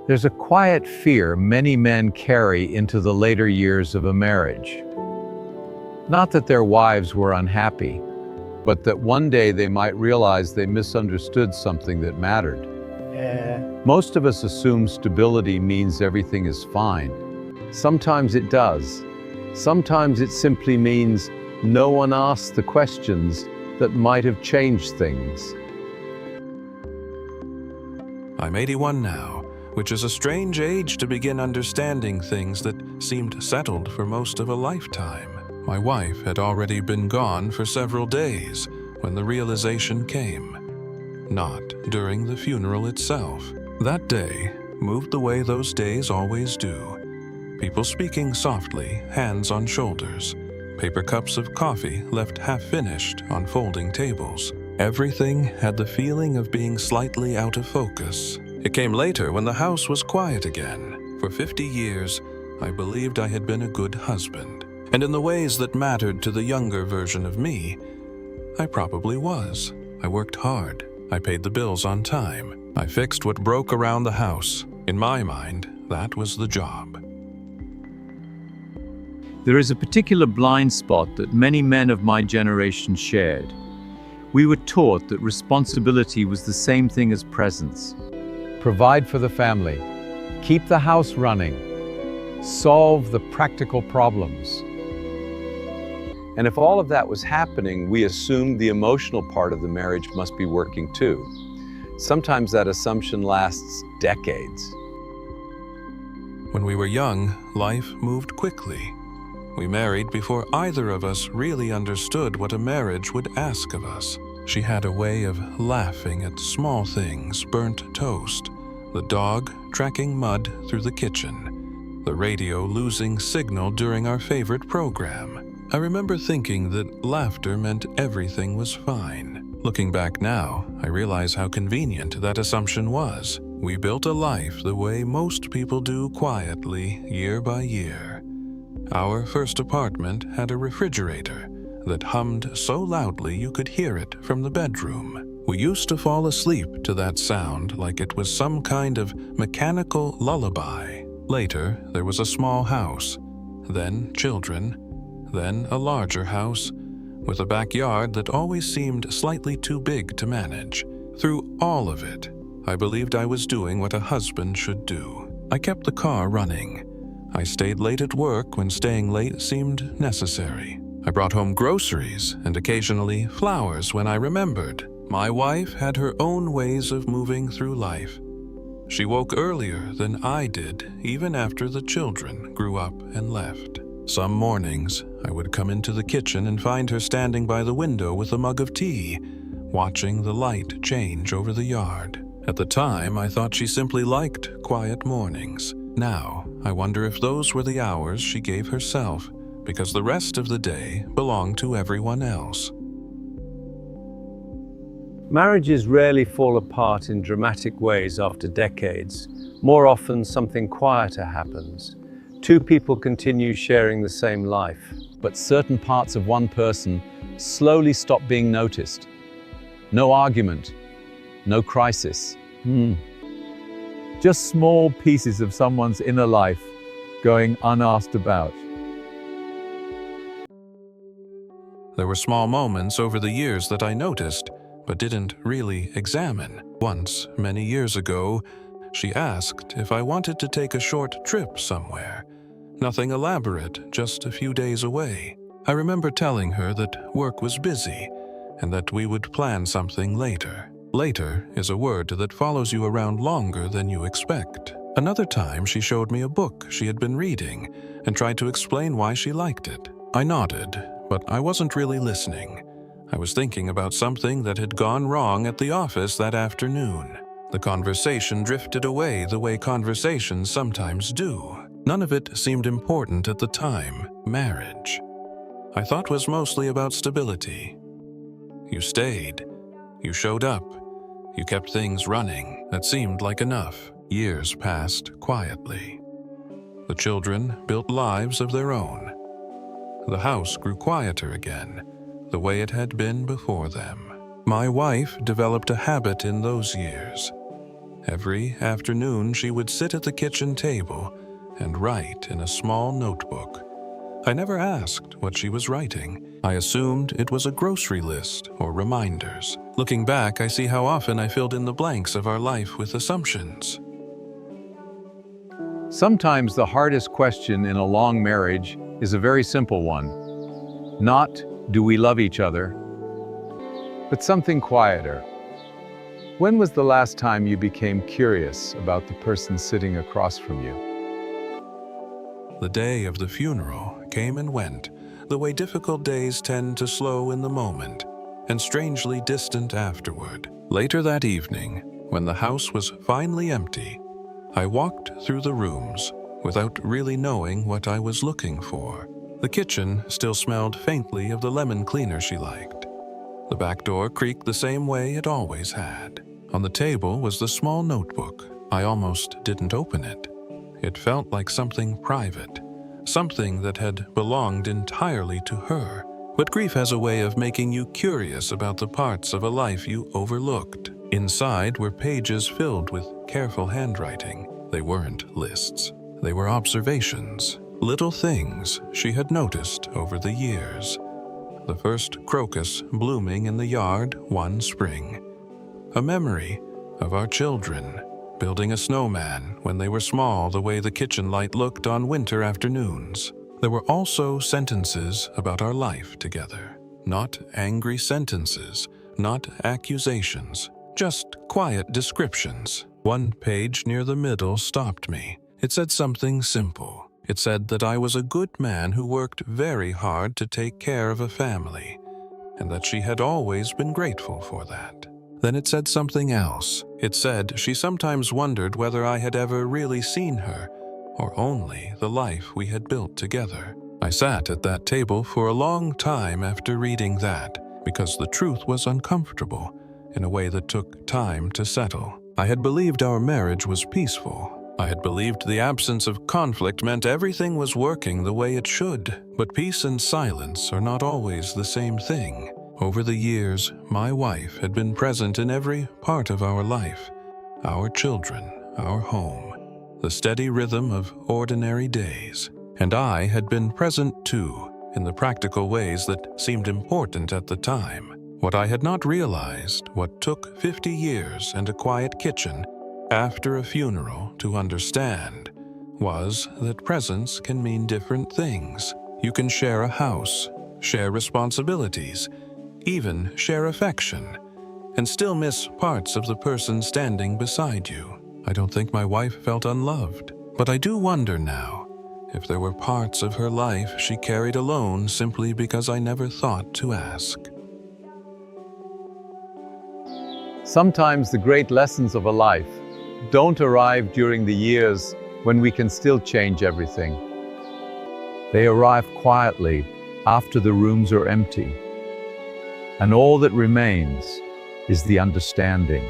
There's a quiet fear many men carry into the later years of a marriage. Not that their wives were unhappy, but that one day they might realize they misunderstood something that mattered. Most of us assume stability means everything is fine. Sometimes it does. Sometimes it simply means no one asks the questions that might have changed things. I'm 81 now, which is a strange age to begin understanding things that seemed settled for most of a lifetime. My wife had already been gone for several days when the realization came. Not during the funeral itself. That day moved the way those days always do. People speaking softly, hands on shoulders. Paper cups of coffee left half-finished on folding tables. Everything had the feeling of being slightly out of focus. It came later when the house was quiet again. For 50 years, I believed I had been a good husband. And in the ways that mattered to the younger version of me, I probably was. I worked hard. I paid the bills on time. I fixed what broke around the house. In my mind, that was the job. There is a particular blind spot that many men of my generation shared. We were taught that responsibility was the same thing as presence. Provide for the family. Keep the house running. Solve the practical problems. And if all of that was happening, we assumed the emotional part of the marriage must be working too. Sometimes that assumption lasts decades. When we were young, life moved quickly. We married before either of us really understood what a marriage would ask of us. She had a way of laughing at small things, burnt toast, the dog tracking mud through the kitchen, the radio losing signal during our favorite program. I remember thinking that laughter meant everything was fine. Looking back now, I realize how convenient that assumption was. We built a life the way most people do quietly, year by year. Our first apartment had a refrigerator that hummed so loudly you could hear it from the bedroom. We used to fall asleep to that sound like it was some kind of mechanical lullaby. Later, there was a small house, then children, then a larger house, with a backyard that always seemed slightly too big to manage. Through all of it, I believed I was doing what a husband should do. I kept the car running. I stayed late at work when staying late seemed necessary. I brought home groceries and occasionally flowers when I remembered. My wife had her own ways of moving through life. She woke earlier than I did, even after the children grew up and left. Some mornings, I would come into the kitchen and find her standing by the window with a mug of tea, watching the light change over the yard. At the time, I thought she simply liked quiet mornings. Now, I wonder if those were the hours she gave herself, because the rest of the day belonged to everyone else. Marriages rarely fall apart in dramatic ways after decades. More often, something quieter happens. Two people continue sharing the same life, but certain parts of one person slowly stop being noticed. No argument, no crisis. Just small pieces of someone's inner life going unasked about. There were small moments over the years that I noticed, but didn't really examine. Once, many years ago, she asked if I wanted to take a short trip somewhere. Nothing elaborate, just a few days away. I remember telling her that work was busy and that we would plan something later. Later is a word that follows you around longer than you expect. Another time, she showed me a book she had been reading and tried to explain why she liked it. I nodded, but I wasn't really listening. I was thinking about something that had gone wrong at the office that afternoon. The conversation drifted away the way conversations sometimes do. None of it seemed important at the time. Marriage, I thought, was mostly about stability. You stayed. You showed up. You kept things running. That seemed like enough. Years passed quietly. The children built lives of their own. The house grew quieter again, the way it had been before them. My wife developed a habit in those years. Every afternoon, she would sit at the kitchen table and write in a small notebook. I never asked what she was writing. I assumed it was a grocery list or reminders. Looking back, I see how often I filled in the blanks of our life with assumptions. Sometimes the hardest question in a long marriage is a very simple one. Not, do we love each other? But something quieter. When was the last time you became curious about the person sitting across from you? The day of the funeral came and went, the way difficult days tend to slow in the moment, and strangely distant afterward. Later that evening, when the house was finally empty, I walked through the rooms without really knowing what I was looking for. The kitchen still smelled faintly of the lemon cleaner she liked. The back door creaked the same way it always had. On the table was the small notebook. I almost didn't open it. It felt like something private, something that had belonged entirely to her. But grief has a way of making you curious about the parts of a life you overlooked. Inside were pages filled with careful handwriting. They weren't lists. They were observations, little things she had noticed over the years. The first crocus blooming in the yard one spring. A memory of our children building a snowman when they were small, the way the kitchen light looked on winter afternoons. There were also sentences about our life together. Not angry sentences, not accusations, just quiet descriptions. One page near the middle stopped me. It said something simple. It said that I was a good man who worked very hard to take care of a family, and that she had always been grateful for that. Then it said something else. It said she sometimes wondered whether I had ever really seen her, or only the life we had built together. I sat at that table for a long time after reading that, because the truth was uncomfortable in a way that took time to settle. I had believed our marriage was peaceful. I had believed the absence of conflict meant everything was working the way it should. But peace and silence are not always the same thing. Over the years, my wife had been present in every part of our life, our children, our home, the steady rhythm of ordinary days. And I had been present too, in the practical ways that seemed important at the time. What I had not realized, what took 50 years and a quiet kitchen after a funeral to understand, was that presence can mean different things. You can share a house, share responsibilities, even share affection, and still miss parts of the person standing beside you. I don't think my wife felt unloved, but I do wonder now if there were parts of her life she carried alone simply because I never thought to ask. Sometimes the great lessons of a life don't arrive during the years when we can still change everything. They arrive quietly after the rooms are empty. And all that remains is the understanding.